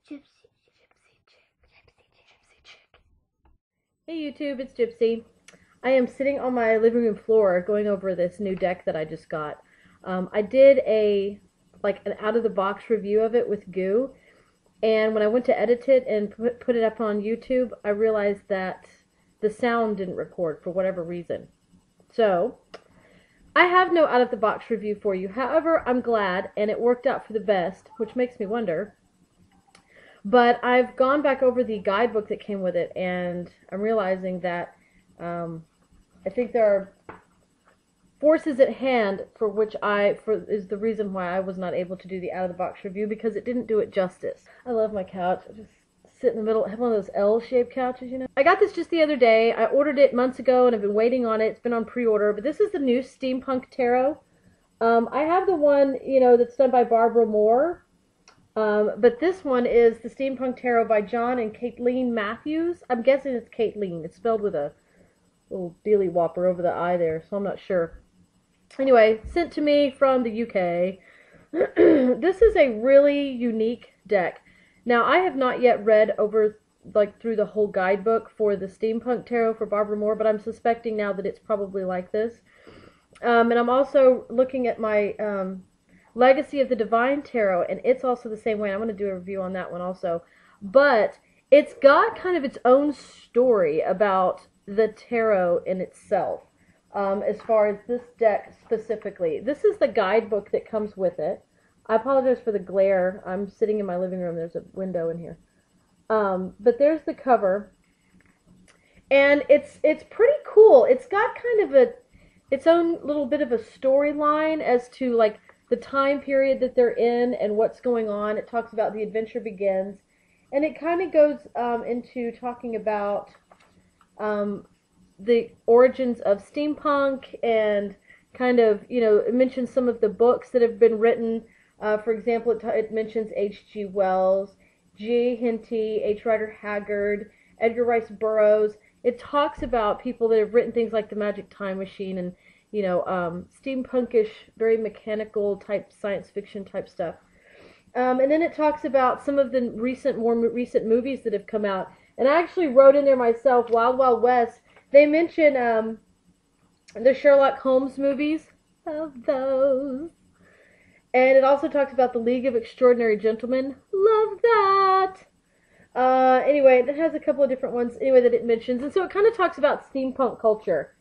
Gypsy chick. Hey YouTube, it's Gypsy. I am sitting on my living room floor going over this new deck that I just got. I did an out-of-the-box review of it with Goo, and when I went to edit it and put it up on YouTube, I realized that the sound didn't record for whatever reason. So, I have no out-of-the-box review for you. However, I'm glad, and it worked out for the best, which makes me wonder. But I've gone back over the guidebook that came with it, and I'm realizing that I think there are forces at hand for which is the reason why I was not able to do the out-of-the-box review, because it didn't do it justice. I love my couch. I just sit in the middle. I have one of those L-shaped couches, you know. I got this just the other day. I ordered it months ago, and I've been waiting on it. It's been on pre-order, but this is the new Steampunk Tarot. I have the one, you know, that's done by Barbara Moore. But this one is the Steampunk Tarot by John and Kathleen Matthews. I'm guessing it's Kathleen. It's spelled with a little dealy whopper over the I there, so I'm not sure. Anyway, sent to me from the UK. This is a really unique deck. Now, I have not yet read over, through the whole guidebook for the Steampunk Tarot for Barbara Moore, but I'm suspecting now that it's probably like this. And I'm also looking at my Legacy of the Divine Tarot, and it's also the same way. I'm going to do a review on that one also. But it's got kind of its own story about the tarot in itself, as far as this deck specifically. This is the guidebook that comes with it. I apologize for the glare. I'm sitting in my living room. There's a window in here. But there's the cover. And it's pretty cool. It's got kind of its own little bit of a storyline as to, like, the time period that they're in and what's going on. It talks about the adventure begins, and it kind of goes into talking about the origins of steampunk, and kind of, you know, it mentions some of the books that have been written. For example, it mentions H.G. Wells, G. Henty, H. Rider Haggard, Edgar Rice Burroughs. It talks about people that have written things like The Magic Time Machine and, you know, steampunkish, very mechanical type science fiction type stuff. And then it talks about some of the more recent movies that have come out. And I actually wrote in there myself, Wild Wild West. They mention the Sherlock Holmes movies. Love those. And it also talks about the League of Extraordinary Gentlemen. Love that. Anyway, it has a couple of different ones anyway that it mentions. And so it kind of talks about steampunk culture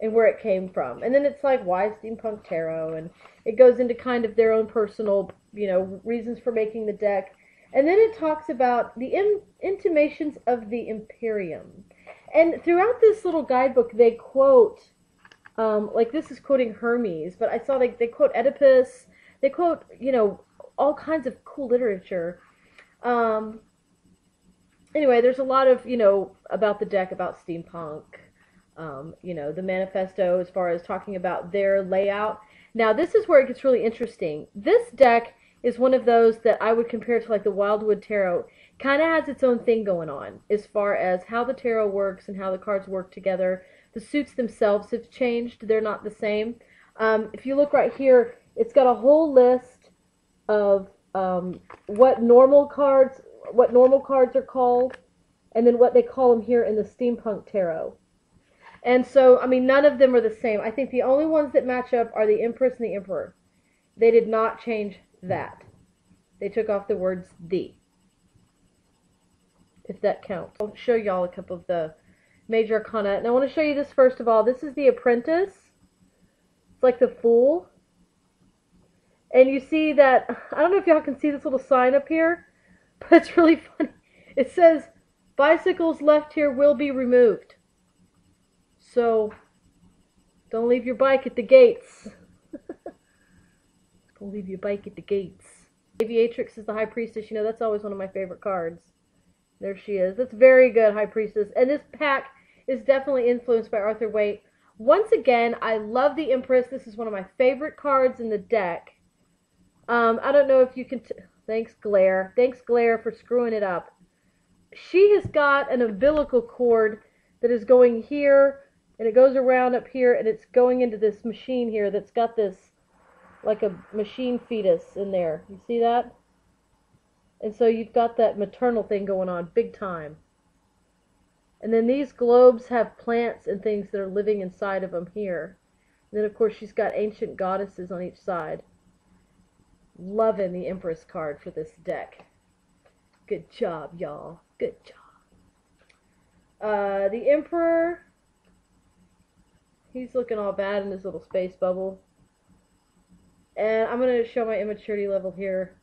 and where it came from. And then it's like, why Steampunk Tarot? And it goes into kind of their own personal, you know, reasons for making the deck. And then it talks about the intimations of the Imperium. And throughout this little guidebook, they quote, like this is quoting Hermes, but I saw they quote Oedipus. They quote, you know, all kinds of cool literature. Anyway, there's a lot of, you know, about the deck, about steampunk. You know, the manifesto as far as talking about their layout. Now, this is where it gets really interesting. This deck is one of those that I would compare to like the Wildwood Tarot. Kind of has its own thing going on as far as how the tarot works and how the cards work together. The suits themselves have changed. They're not the same. If you look right here, it's got a whole list of what normal cards are called, and then what they call them here in the Steampunk Tarot. And so, I mean, none of them are the same. I think the only ones that match up are the Empress and the Emperor. They did not change that. They took off the words "the," if that counts. I'll show y'all a couple of the major arcana. And I want to show you this first of all. This is the Apprentice. It's like the Fool. And you see that, I don't know if y'all can see this little sign up here, but it's really funny. It says, bicycles left here will be removed. So, don't leave your bike at the gates. Don't leave your bike at the gates. Aviatrix is the High Priestess. You know, that's always one of my favorite cards. There she is. That's very good, High Priestess. And this pack is definitely influenced by Arthur Waite. Once again, I love the Empress. This is one of my favorite cards in the deck. I don't know if you can... Thanks, Glare. Thanks, Glare, for screwing it up. She has got an umbilical cord that is going here, and it goes around up here, and it's going into this machine here that's got this, like a machine fetus in there. You see that? And so you've got that maternal thing going on big time. And then these globes have plants and things that are living inside of them here. And then, of course, she's got ancient goddesses on each side. Loving the Empress card for this deck. Good job, y'all. Good job. The Emperor, he's looking all bad in his little space bubble. And I'm going to show my immaturity level here.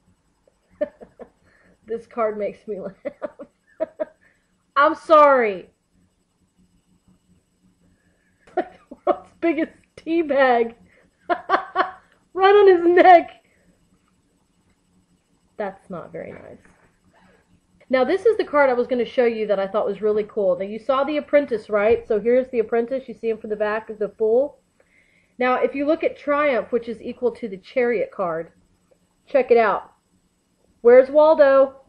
This card makes me laugh. I'm sorry. Like the world's biggest tea bag. Right on his neck. That's not very nice. Now this is the card I was going to show you that I thought was really cool. Now you saw the Apprentice, right? So here's the Apprentice. You see him from the back of the Fool. Now if you look at Triumph, which is equal to the Chariot card, check it out. Where's Waldo?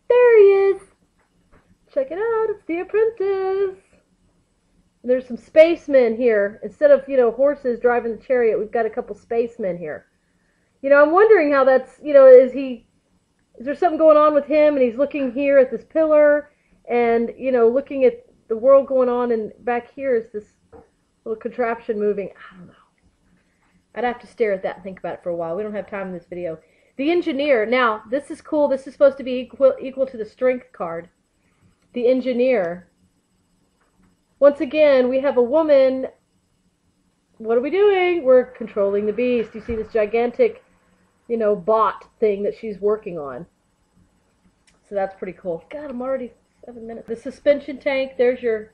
There he is. Check it out. It's the Apprentice. And there's some spacemen here. Instead of, horses driving the chariot, we've got a couple spacemen here. I'm wondering how that's, is there something going on with him, and he's looking here at this pillar, and, looking at the world going on, and back here is this little contraption moving. I don't know. I'd have to stare at that and think about it for a while. We don't have time in this video. The Engineer. Now, this is cool. This is supposed to be equal to the Strength card. The Engineer. Once again, we have a woman. What are we doing? We're controlling the beast. You see this gigantic, bot thing that she's working on. So that's pretty cool. God, I'm already 7 minutes. The suspension tank. There's your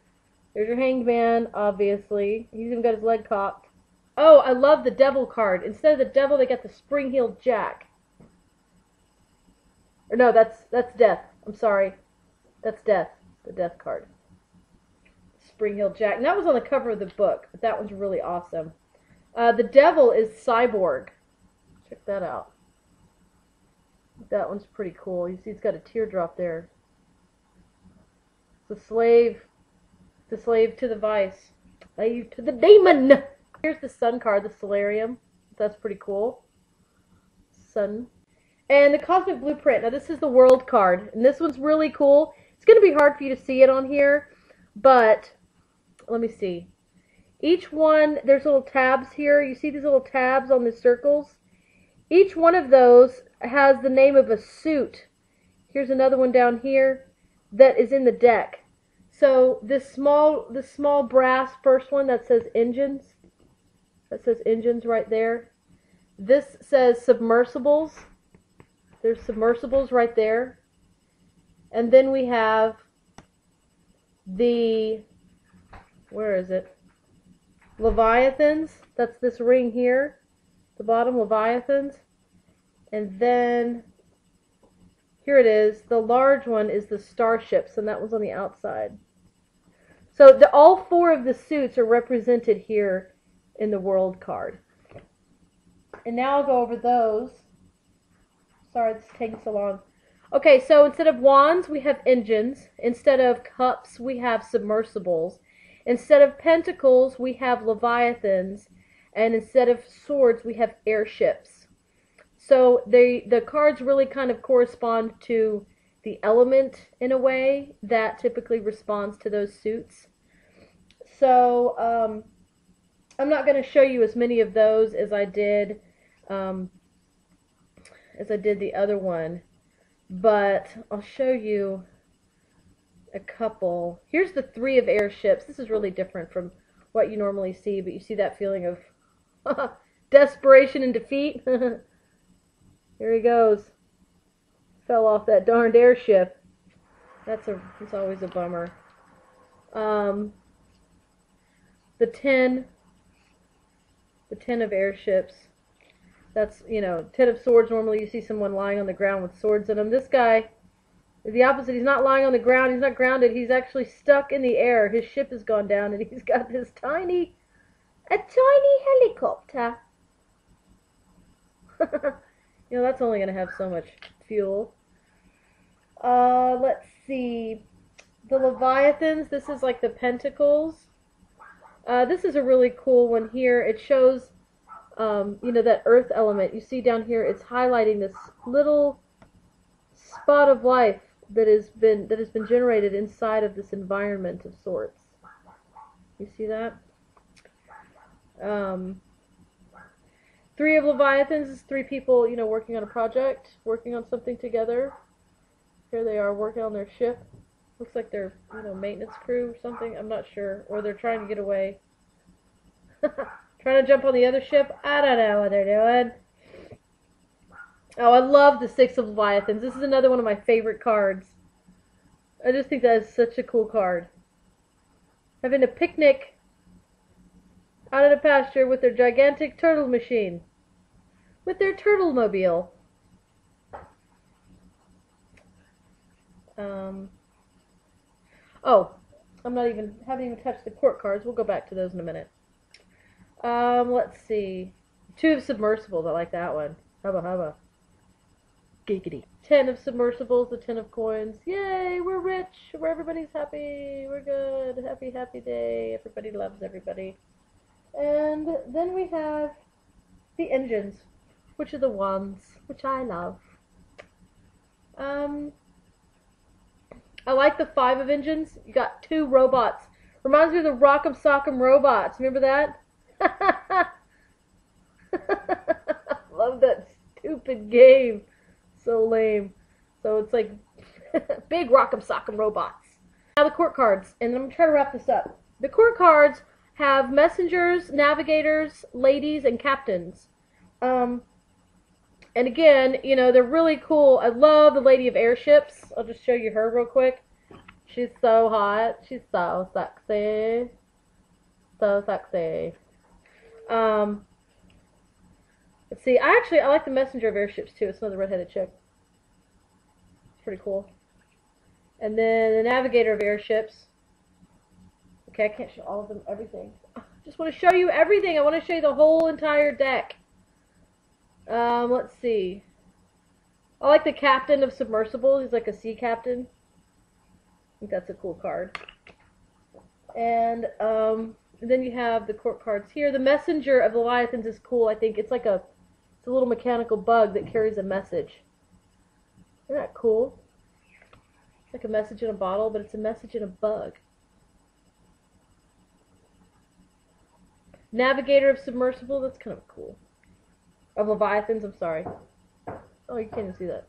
hanged man, obviously. He's even got his leg cocked. Oh, I love the Devil card. Instead of the Devil, they got the Spring-Heeled Jack. Or no, that's Death. I'm sorry. That's Death. The Death card. Spring-Heeled Jack. And that was on the cover of the book, but that one's really awesome. The Devil is Cyborg. Check that out. That one's pretty cool. You see it's got a teardrop there. It's a slave. It's a slave to the vice. Slave to the demon! Here's the Sun card, the Solarium. That's pretty cool. Sun. And the Cosmic Blueprint. Now this is the World card. And this one's really cool. It's going to be hard for you to see it on here. But, let me see. Each one, there's little tabs here. You see these little tabs on the circles? Each one of those has the name of a suit. Here's another one down here that is in the deck. So this small brass first one that says engines. That says engines right there. This says submersibles. There's submersibles right there. And then we have the, where is it? Leviathans. That's this ring here. The bottom, Leviathans. And then, here it is. The large one is the starships, and that one's on the outside. So all four of the suits are represented here in the World card. And now I'll go over those. Sorry, it's taking so long. Okay, so instead of wands, we have engines. Instead of cups, we have submersibles. Instead of pentacles, we have leviathans. And instead of swords, we have airships. So the cards really kind of correspond to the element, in a way, that typically responds to those suits. So, I'm not going to show you as many of those as I did the other one. But I'll show you a couple. Here's the 3 of airships. This is really different from what you normally see, but you see that feeling of desperation and defeat. Here he goes. Fell off that darned airship. It's always a bummer. The 10 of airships. That's, 10 of swords. Normally you see someone lying on the ground with swords in them. This guy is the opposite. He's not lying on the ground. He's not grounded. He's actually stuck in the air. His ship has gone down, and he's got this tiny helicopter. That's only going to have so much fuel. Let's see. The Leviathans. This is like the pentacles. This is a really cool one here. It shows, that earth element. You see down here, it's highlighting this little spot of life that has been generated inside of this environment of sorts. You see that? 3 of Leviathans is 3 people, you know, working on a project, working on something together. Here they are working on their ship. Looks like they're, you know, maintenance crew or something. I'm not sure. Or they're trying to get away. Trying to jump on the other ship. I don't know what they're doing. Oh, I love the 6 of Leviathans. This is another one of my favorite cards. I just think that is such a cool card. Having a picnic out in the pasture with their gigantic turtle machine. With their turtle mobile. Oh, haven't even touched the court cards. We'll go back to those in a minute. Let's see. 2 of submersibles. I like that one. Hubba hubba. Giggity. 10 of submersibles, the 10 of coins. Yay, we're rich. Where everybody's happy. We're good. Happy, happy day. Everybody loves everybody. And then we have the engines, which are the ones, which I love. I like the 5 of engines. You got 2 robots. Reminds me of the Rock'em Sock'em robots. Remember that? Love that stupid game. So lame. So it's like big Rock'em Sock'em robots. Now the court cards, and I'm going to try to wrap this up. The court cards have messengers, navigators, ladies, and captains. And again, you know, they're really cool. I love the Lady of Airships. I'll just show you her real quick. She's so hot. She's so sexy. So sexy. Let's see. I like the Messenger of Airships too. It's another redheaded chick. It's pretty cool. And then the Navigator of Airships. Okay, I can't show all of them, everything. I just want to show you everything. I want to show you the whole entire deck. Let's see. I like the Captain of Submersible. He's like a sea captain. I think that's a cool card. And then you have the court cards here. The Messenger of Leviathans is cool. I think it's like it's a little mechanical bug that carries a message. Isn't that cool? It's like a message in a bottle, but it's a message in a bug. Navigator of Submersible. That's kind of cool. Of Leviathans, I'm sorry. Oh, you can't even see that.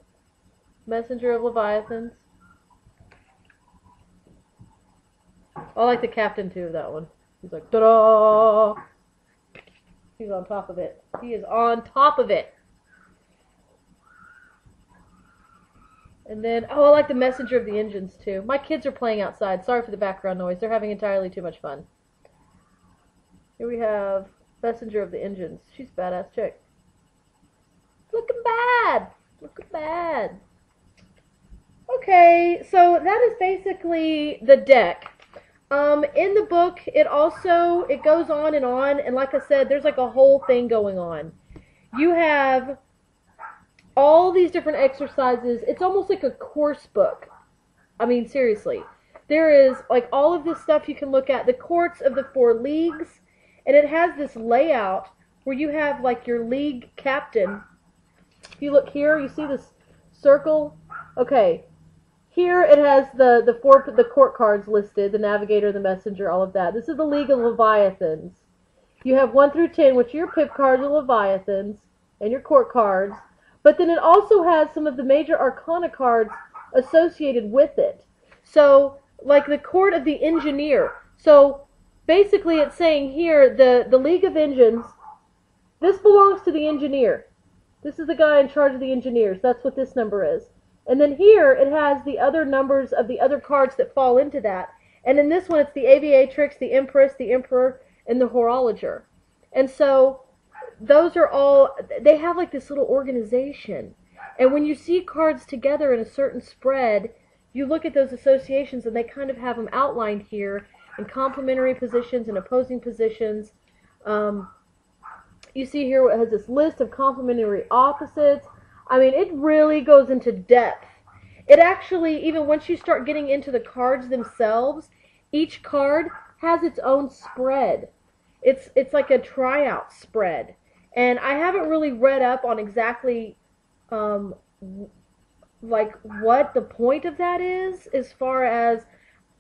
Messenger of Leviathans. I like the captain, too, of that one. He's like, ta-da! He's on top of it. He is on top of it. And then, oh, I like the Messenger of the Engines, too. My kids are playing outside. Sorry for the background noise. They're having entirely too much fun. Here we have Messenger of the Engines. She's a badass chick. Looking bad. Looking bad. Okay, so that is basically the deck. In the book, it goes on, and like I said, there's like a whole thing going on. You have all these different exercises. It's almost like a course book. I mean, seriously. There is like all of this stuff you can look at, the courts of the 4 leagues, and it has this layout where you have like your league captain. If you look here, you see this circle? Okay. Here it has the court cards listed, the Navigator, the Messenger, all of that. This is the League of Leviathans. You have 1 through 10, which are your pip cards of Leviathans, and your court cards. But then it also has some of the major Arcana cards associated with it. So, like the Court of the Engineer. So, basically it's saying here, the League of Engines, this belongs to the Engineer. This is the guy in charge of the Engineers. That's what this number is. And then here, it has the other numbers of the other cards that fall into that. And in this one, it's the Aviatrix, the Empress, the Emperor, and the Horologer. And so, those are all, they have like this little organization. And when you see cards together in a certain spread, you look at those associations and they kind of have them outlined here in complementary positions and opposing positions. You see here it has this list of complementary opposites. I mean, it really goes into depth. It actually, even once you start getting into the cards themselves, each card has its own spread. It's like a tryout spread. And I haven't really read up on exactly like what the point of that is, as far as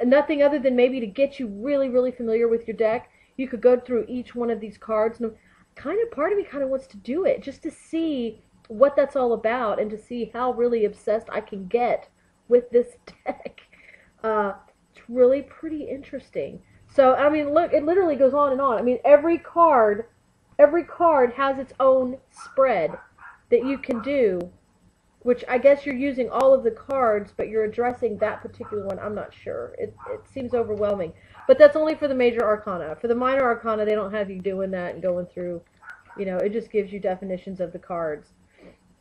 nothing other than maybe to get you really, really familiar with your deck. You could go through each one of these cards, and kind of part of me kind of wants to do it just to see what that's all about and to see how really obsessed I can get with this deck. It's really pretty interesting. So, I mean, look, it literally goes on and on. I mean, every card has its own spread that you can do, which I guess you're using all of the cards, but you're addressing that particular one. I'm not sure. It seems overwhelming. But that's only for the major arcana. For the minor arcana, they don't have you doing that and going through, you know, it just gives you definitions of the cards.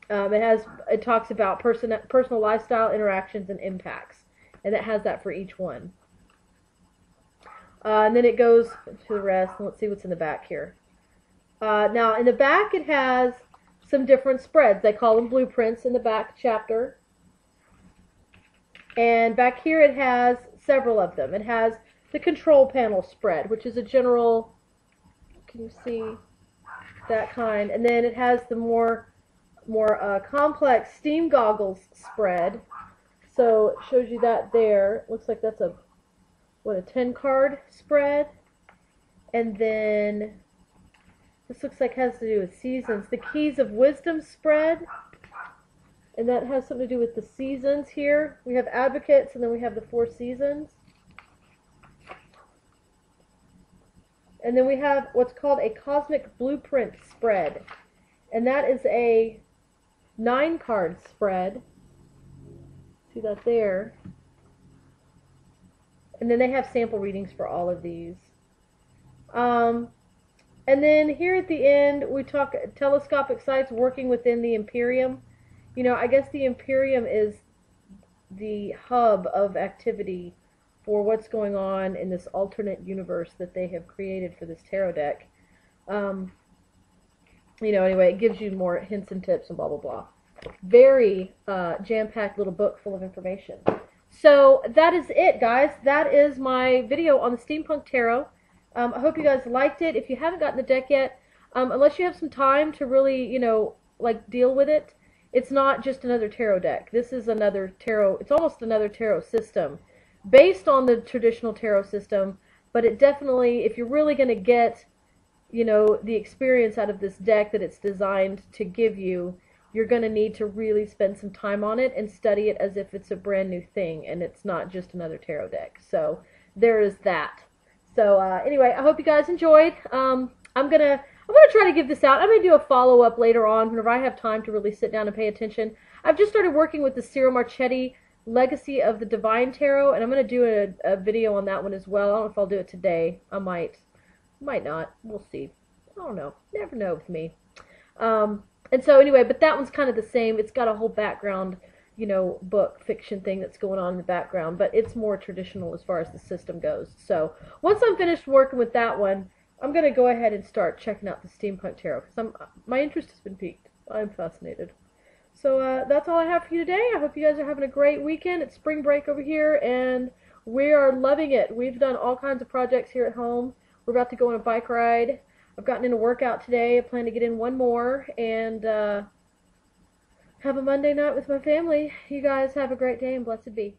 It talks about personal lifestyle interactions and impacts, and it has that for each one. And then it goes to the rest, and let's see what's in the back here. Now, in the back, it has some different spreads. They call them blueprints in the back chapter. And back here, it has several of them. It has the control panel spread, which is a general, can you see that kind? And then it has the more complex steam goggles spread. So it shows you that there. It looks like that's a 10 card spread. And then this looks like it has to do with seasons. The Keys of Wisdom spread. And that has something to do with the seasons here. We have advocates, and then we have the 4 seasons. And then we have what's called a Cosmic Blueprint spread. And that is a 9 card spread. See that there. And then they have sample readings for all of these. And then here at the end, we talk telescopic sites working within the Imperium. You know, I guess the Imperium is the hub of activity for what's going on in this alternate universe that they have created for this tarot deck. You know, anyway, it gives you more hints and tips and blah, blah, blah. Very jam-packed little book full of information. So that is it, guys. That is my video on the Steampunk Tarot. I hope you guys liked it. If you haven't gotten the deck yet, unless you have some time to really, you know, like deal with it, it's not just another tarot deck. This is another tarot. It's almost another tarot system based on the traditional tarot system, but it definitely, if you're really going to get, you know, the experience out of this deck that it's designed to give you, you're going to need to really spend some time on it and study it as if it's a brand new thing and it's not just another tarot deck. So there is that. So anyway, I hope you guys enjoyed. I'm gonna try to give this out. I'm gonna do a follow-up later on whenever I have time to really sit down and pay attention. I've just started working with the Ciro Marchetti Legacy of the Divine Tarot, and I'm going to do a video on that one as well. I don't know if I'll do it today. I might not. We'll see. I don't know. Never know with me. And so anyway, but that one's kind of the same. It's got a whole background, you know, book fiction thing that's going on in the background, but it's more traditional as far as the system goes. So once I'm finished working with that one, I'm going to go ahead and start checking out the Steampunk Tarot because my interest has been piqued. I'm fascinated. So that's all I have for you today. I hope you guys are having a great weekend. It's spring break over here, and we are loving it. We've done all kinds of projects here at home. We're about to go on a bike ride. I've gotten in a workout today. I plan to get in one more, and have a Monday night with my family. You guys have a great day, and blessed be.